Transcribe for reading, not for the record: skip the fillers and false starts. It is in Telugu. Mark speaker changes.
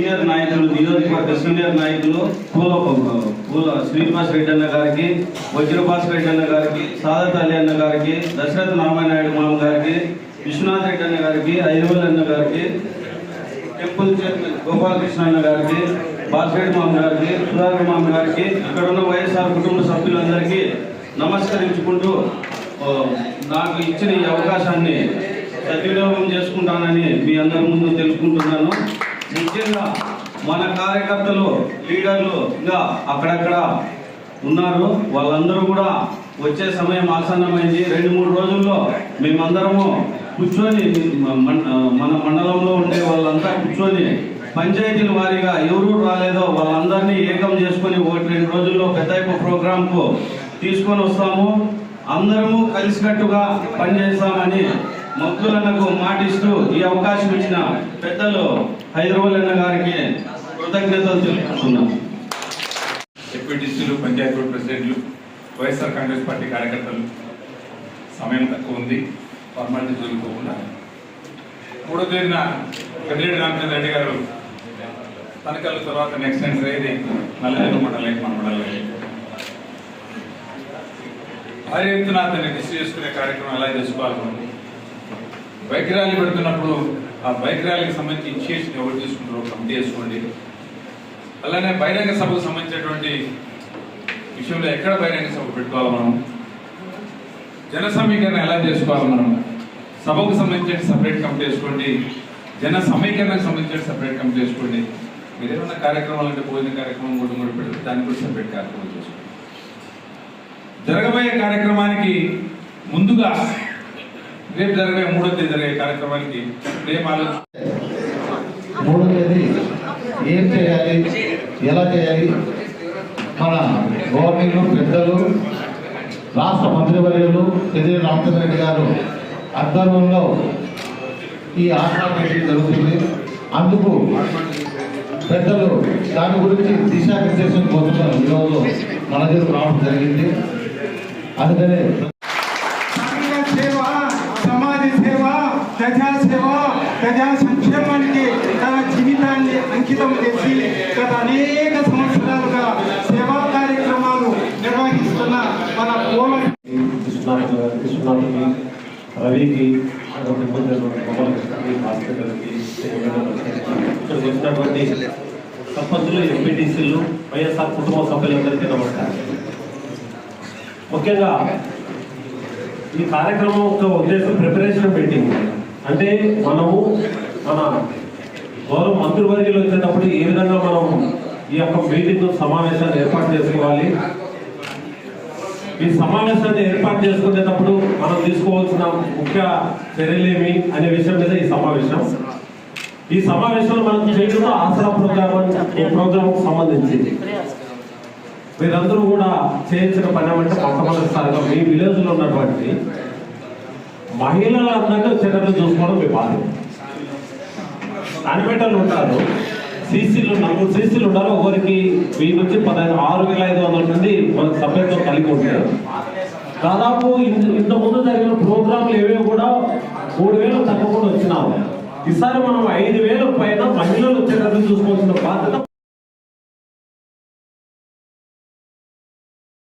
Speaker 1: సీనియర్ నాయకులు, నియోజకవర్గ సీనియర్ నాయకులు పూల శ్రీనివాస్ రెడ్డి అన్న గారికి, వజ్రభాస్కర్ రెడ్డి అన్న గారికి, సాదత్ అలీ అన్న గారికి, దశరథ నారాయణ మామ గారికి, విశ్వనాథ్ రెడ్డి అన్న గారికి, ఐదువేల్ అన్న గారికి, టెంపుల్ చైర్మన్ గోపాలకృష్ణ అన్న గారికి, బాసిరెడ్డి మామ గారికి, సుధాకర్ మామ గారికి, ఇక్కడ ఉన్న వైఎస్ఆర్ కుటుంబ సభ్యులందరికీ నమస్కరించుకుంటూ నాకు ఇచ్చిన ఈ అవకాశాన్ని సద్వినియోగం చేసుకుంటానని మీ అందరి ముందు తెలుసుకుంటున్నాను. ముఖ్యంగా మన కార్యకర్తలు, లీడర్లు ఇంకా అక్కడక్కడ ఉన్నారు. వాళ్ళందరూ కూడా వచ్చే సమయం ఆసన్నమైంది. 2-3 రోజుల్లో మేమందరము కూర్చొని మన మండలంలో ఉండే వాళ్ళంతా కూర్చొని పంచాయతీల వారీగా ఎవరు రాలేదో వాళ్ళందరినీ ఏకం చేసుకొని 1-2 రోజుల్లో పెద్ద ప్రోగ్రాంకు తీసుకొని వస్తాము. అందరము కలిసికట్టుగా పనిచేస్తామని మక్కులన్నకు మాటిస్తూ ఈ అవకాశం ఇచ్చిన పెద్దలు హైదరాబాద్ అన్న గారికి కృతజ్ఞతలు తెలుపుతున్నాం.
Speaker 2: ఎంపీటీసీలు, పంచాయతీ బోర్డు ప్రెసిడెంట్లు, వైఎస్ఆర్ కాంగ్రెస్ పార్టీ కార్యకర్తలు, సమయం తక్కువ ఉంది, ఫార్మాలిటీ జరుగుకోకుండా 3వ తేదీన పెద్దిరెడ్డి రామచంద్ర రెడ్డి గారు తనకల్లు తర్వాత నెక్స్ట్ సెంటర్ అయ్యేది నల్లజర్ల మండలం, మన మండలం భారీ ఎత్తున అతన్ని రిసీవ్ చేసుకునే కార్యక్రమం ఎలా చేసుకోవాలని బైక్ ర్యాలీ పెడుతున్నప్పుడు ఆ బైక్ ర్యాలీకి సంబంధించి ఇనిషియేషన్ ఎవరు తీసుకుంటారో కమిటీ చేసుకోండి. అలానే బహిరంగ సభకు సంబంధించినటువంటి విషయంలో ఎక్కడ బహిరంగ సభ పెట్టుకోవాలి, మనం జన సమీకరణ ఎలా చేసుకోవాలి, మనం సభకు సంబంధించిన సపరేట్ కమిటీ వేసుకోండి, జన సమీకరణకు సంబంధించిన సపరేట్ కమిటీ వేసుకోండి. మీరు ఏమైనా కార్యక్రమాలు అంటే భోజన కార్యక్రమం కూడా పెడితే దానికి కూడా సపరేట్ కార్యక్రమం చేసుకోండి. జరగబోయే కార్యక్రమానికి ముందుగా రేపు జరగబోయే 3వ తేదీ జరిగే కార్యక్రమానికి రేపు ఆలోచన
Speaker 3: 3వ తేదీ ఏం చేయాలి, ఎలా చేయాలి, మన గవర్నమెంట్ పెద్దలు, రాష్ట్ర మంత్రివర్యులు పెద్దిరెడ్డి రామచంద్ర రెడ్డి గారు ఆధ్వర్యంలో ఈ ఆత్మ మీటింగ్ జరుగుతుంది. అందుకు పెద్దలు దాని గురించి దిశానిర్దేశం కోసం ఈరోజు మన దగ్గర రావడం జరిగింది. అందుకనే
Speaker 4: సేవ, సమాజ సేవ, ప్రజాసేవ, ప్రజా సంక్షేమానికి తన జీవితాన్ని అంకితం చేసి గత అనేక సంవత్సరాలుగా సేవా కార్యక్రమాలు నిర్వహిస్తున్న మన
Speaker 5: విశ్వనాథ్కి, రవికి, హాస్పిటల్కి ఇక్కడ వచ్చినటువంటి సర్పంచులు, ఎంపీటీసీలు, వైఎస్ఆర్ కుటుంబ సభ్యులందరికీ నమస్కారం. ముఖ్యంగా ఈ కార్యక్రమం యొక్క ఉద్దేశం ప్రిపరేషన్ మీటింగ్ అంటే మనము మన గౌరవ మంత్రివర్యులు వచ్చేటప్పుడు ఏ విధంగా మనం ఈ యొక్క మీటింగ్ సమావేశాన్ని ఏర్పాటు చేసుకోవాలి, ఈ సమావేశాన్ని ఏర్పాటు చేసుకునేటప్పుడు మనం తీసుకోవాల్సిన ముఖ్య చర్యలేమి అనే విషయం మీద ఈ సమావేశంలో మనం చేయడంలో ఆసరా ప్రోగ్రామ్ సంబంధించింది. మీరందరూ కూడా చేయించిన పని అంటే మొట్టమొదటిసారిగా మీ విలేజ్లో ఉన్నటువంటి మహిళలందరినీ చెడ్డలు చూసుకోవడం మీ బాధ్యత. అనిమేటర్లు ఉంటారు, సీసీలు 4 సీసీలు ఉంటారు. ఒకరికి 1000 నుంచి 6,500 నుండి మన సభ్యత్వం కలిగి ఉంటారు. దాదాపు ఇంతకుముందు జరిగిన ప్రోగ్రాంలు ఏవే కూడా 3,000 తగ్గకుండా వచ్చినాము. ఈసారి మనం 5,000 పైన మహిళలు చెడ్డలు చూసుకోవాల్సిన బాధ్యత